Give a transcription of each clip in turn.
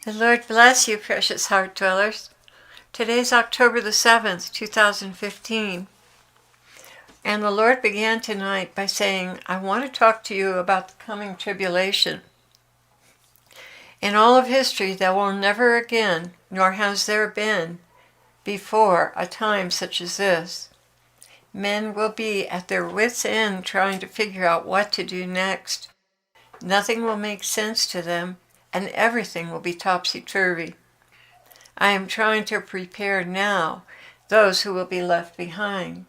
The Lord bless you, precious heart dwellers. Today's October the 7th, 2015. And the Lord began tonight by saying, I want to talk to you about the coming tribulation. In all of history, there will never again, nor has there been before, a time such as this. Men will be at their wits' end trying to figure out what to do next. Nothing will make sense to them, and everything will be topsy-turvy. I am trying to prepare now those who will be left behind.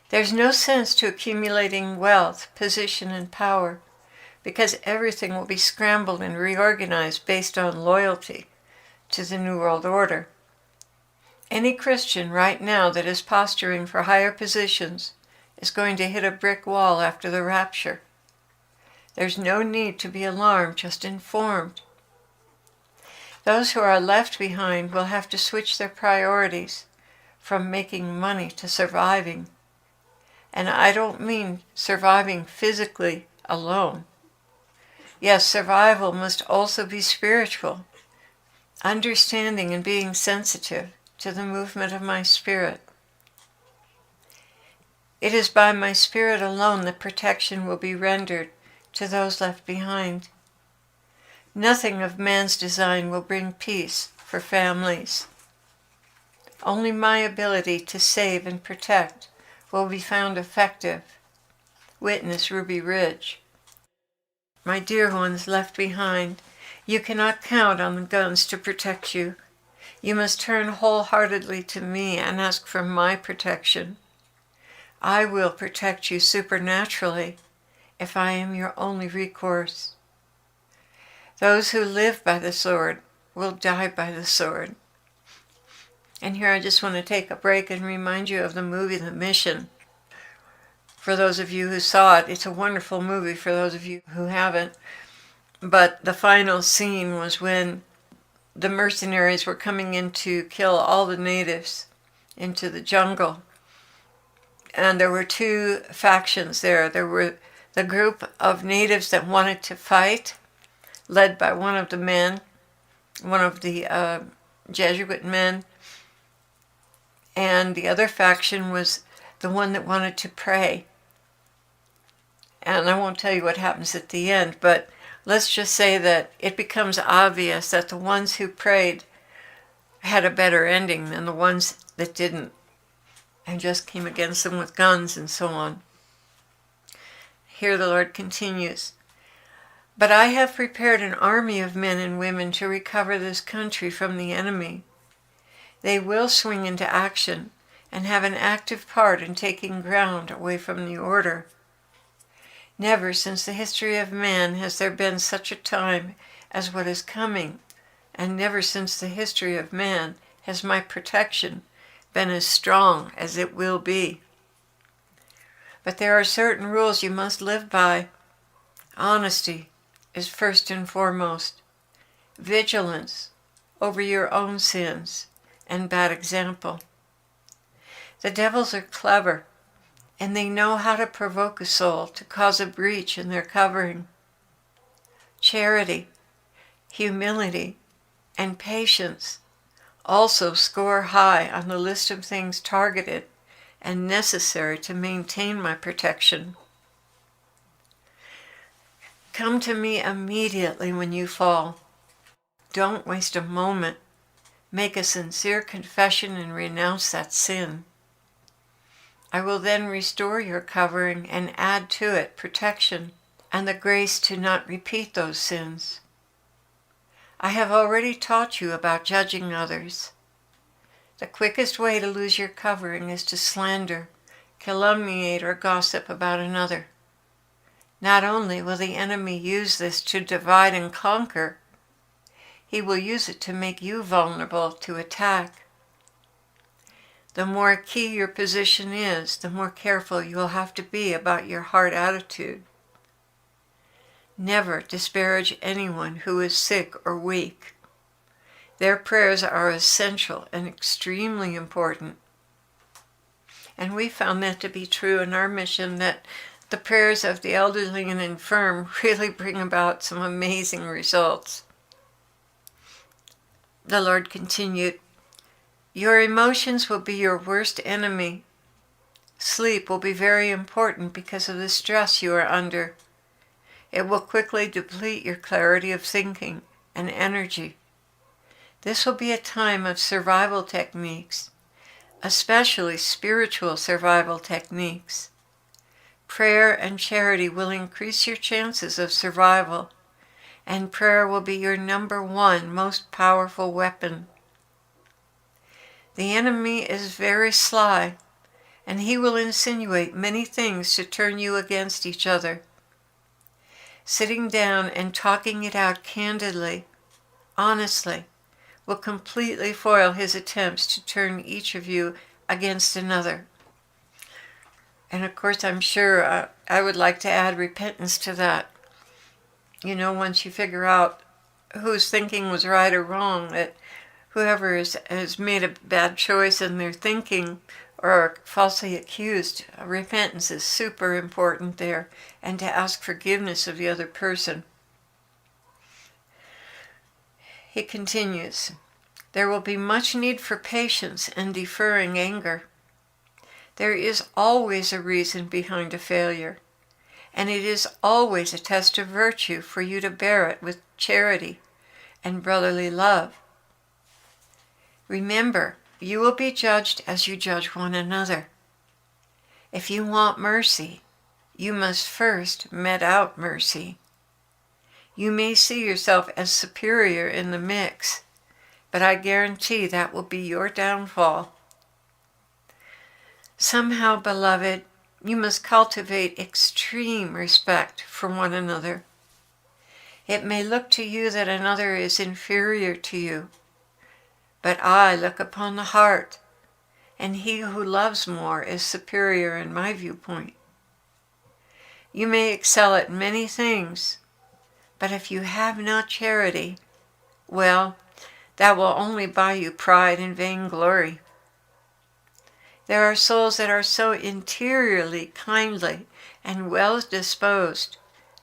There's no sense to accumulating wealth, position, and power, because everything will be scrambled and reorganized based on loyalty to the New World Order. Any Christian right now that is posturing for higher positions is going to hit a brick wall after the rapture. There's no need to be alarmed, just informed. Those who are left behind will have to switch their priorities from making money to surviving. And I don't mean surviving physically alone. Yes, survival must also be spiritual, understanding and being sensitive to the movement of my spirit. It is by my spirit alone that protection will be rendered to those left behind. Nothing of man's design will bring peace for families. Only my ability to save and protect will be found effective. Witness Ruby Ridge. My dear ones left behind, you cannot count on the guns to protect you. You must turn wholeheartedly to me and ask for my protection. I will protect you supernaturally if I am your only recourse. Those who live by the sword will die by the sword. And here I just want to take a break and remind you of the movie The Mission. For those of you who saw it, it's a wonderful movie for those of you who haven't. But the final scene was when the mercenaries were coming in to kill all the natives into the jungle. And there were two factions there. There were the group of natives that wanted to fight, led by one of the men, one of the Jesuit men. And the other faction was the one that wanted to pray. And I won't tell you what happens at the end, but let's just say that it becomes obvious that the ones who prayed had a better ending than the ones that didn't, and just came against them with guns and so on. Here the Lord continues, but I have prepared an army of men and women to recover this country from the enemy. They will swing into action and have an active part in taking ground away from the order. Never since the history of man has there been such a time as what is coming, and never since the history of man has my protection been as strong as it will be. But there are certain rules you must live by. Honesty is first and foremost. Vigilance over your own sins and bad example. The devils are clever, and they know how to provoke a soul to cause a breach in their covering. Charity, humility, and patience also score high on the list of things targeted and necessary to maintain my protection. Come to me immediately when you fall. Don't waste a moment. Make a sincere confession and renounce that sin. I will then restore your covering and add to it protection and the grace to not repeat those sins. I have already taught you about judging others. The quickest way to lose your covering is to slander, calumniate, or gossip about another. Not only will the enemy use this to divide and conquer, he will use it to make you vulnerable to attack. The more key your position is, the more careful you will have to be about your heart attitude. Never disparage anyone who is sick or weak. Their prayers are essential and extremely important. And we found that to be true in our mission, that the prayers of the elderly and infirm really bring about some amazing results. The Lord continued, your emotions will be your worst enemy. Sleep will be very important because of the stress you are under. It will quickly deplete your clarity of thinking and energy. This will be a time of survival techniques, especially spiritual survival techniques. Prayer and charity will increase your chances of survival, and prayer will be your number one most powerful weapon. The enemy is very sly, and he will insinuate many things to turn you against each other. Sitting down and talking it out candidly, honestly, will completely foil his attempts to turn each of you against another. And of course, I'm sure I would like to add repentance to that. You know, once you figure out whose thinking was right or wrong, that whoever has made a bad choice in their thinking or are falsely accused, repentance is super important there, and to ask forgiveness of the other person. He continues, there will be much need for patience and deferring anger. There is always a reason behind a failure, and it is always a test of virtue for you to bear it with charity and brotherly love. Remember, you will be judged as you judge one another. If you want mercy, you must first met out mercy. You may see yourself as superior in the mix, but I guarantee that will be your downfall. Somehow, beloved, you must cultivate extreme respect for one another. It may look to you that another is inferior to you, but I look upon the heart, and he who loves more is superior in my viewpoint. You may excel at many things, but if you have not charity, well, that will only buy you pride and vainglory. There are souls that are so interiorly kindly and well disposed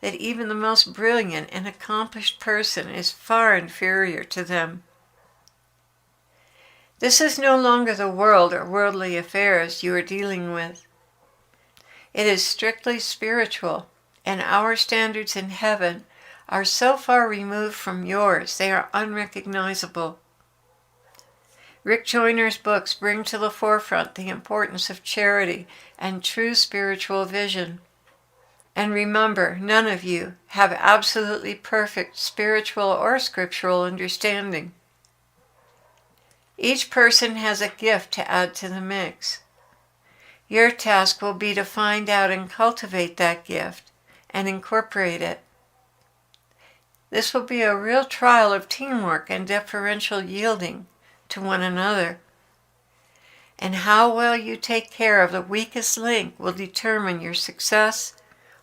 that even the most brilliant and accomplished person is far inferior to them. This is no longer the world or worldly affairs you are dealing with. It is strictly spiritual, and our standards in heaven are so far removed from yours they are unrecognizable. Rick Joyner's books bring to the forefront the importance of charity and true spiritual vision. And remember, none of you have absolutely perfect spiritual or scriptural understanding. Each person has a gift to add to the mix. Your task will be to find out and cultivate that gift and incorporate it. This will be a real trial of teamwork and deferential yielding to one another. And how well you take care of the weakest link will determine your success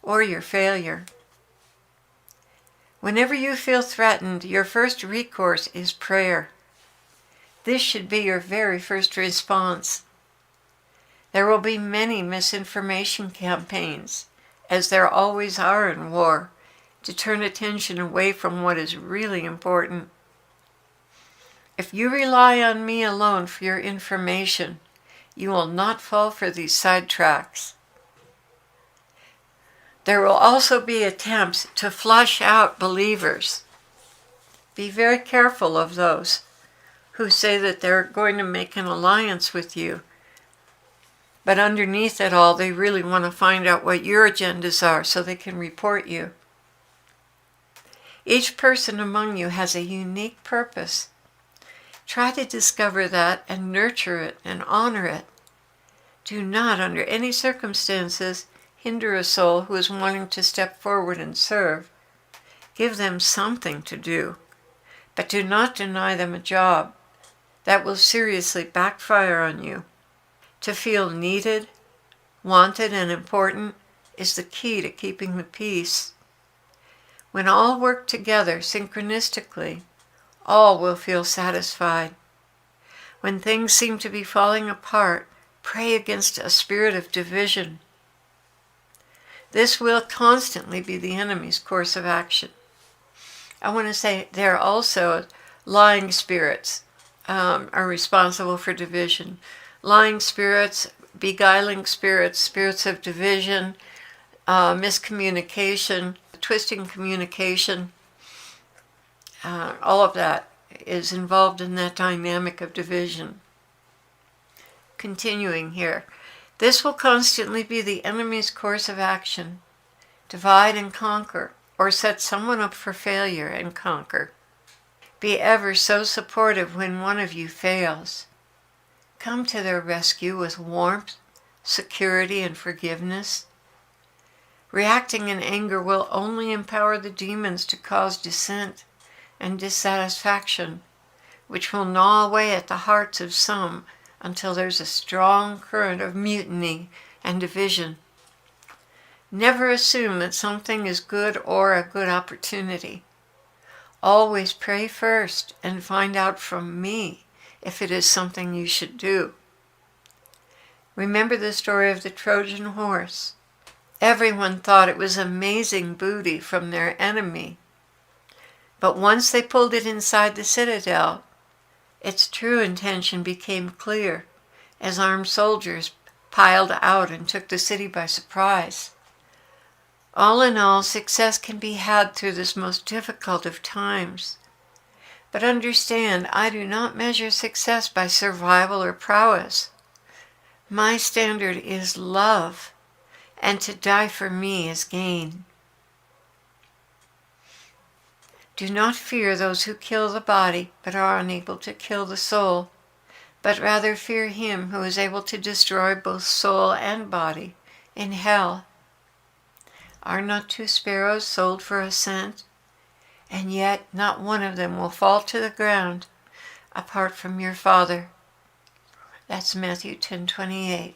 or your failure. Whenever you feel threatened, your first recourse is prayer. This should be your very first response. There will be many misinformation campaigns, as there always are in war, to turn attention away from what is really important. If you rely on me alone for your information, you will not fall for these sidetracks. There will also be attempts to flush out believers. Be very careful of those who say that they're going to make an alliance with you, but underneath it all, they really want to find out what your agendas are so they can report you. Each person among you has a unique purpose. Try to discover that and nurture it and honor it. Do not, under any circumstances, hinder a soul who is wanting to step forward and serve. Give them something to do, but do not deny them a job. That will seriously backfire on you. To feel needed, wanted, and important is the key to keeping the peace. When all work together synchronistically, all will feel satisfied. When things seem to be falling apart, pray against a spirit of division. This will constantly be the enemy's course of action. I want to say there also Lying spirits are responsible for division. Lying spirits, beguiling spirits, spirits of division, miscommunication, twisting communication, all of that is involved in that dynamic of division. Continuing here, this will constantly be the enemy's course of action. Divide and conquer, or set someone up for failure and conquer. Be ever so supportive when one of you fails. Come to their rescue with warmth, security, and forgiveness. Reacting in anger will only empower the demons to cause dissent and dissatisfaction, which will gnaw away at the hearts of some until there's a strong current of mutiny and division. Never assume that something is good or a good opportunity. Always pray first and find out from me if it is something you should do. Remember the story of the Trojan horse. Everyone thought it was amazing booty from their enemy. But once they pulled it inside the citadel, its true intention became clear as armed soldiers piled out and took the city by surprise. All in all, success can be had through this most difficult of times. But understand, I do not measure success by survival or prowess. My standard is love, and to die for me is gain. Do not fear those who kill the body, but are unable to kill the soul, but rather fear him who is able to destroy both soul and body in hell. Are not 2 sparrows sold for a cent? And yet not one of them will fall to the ground apart from your Father. That's Matthew 10:28.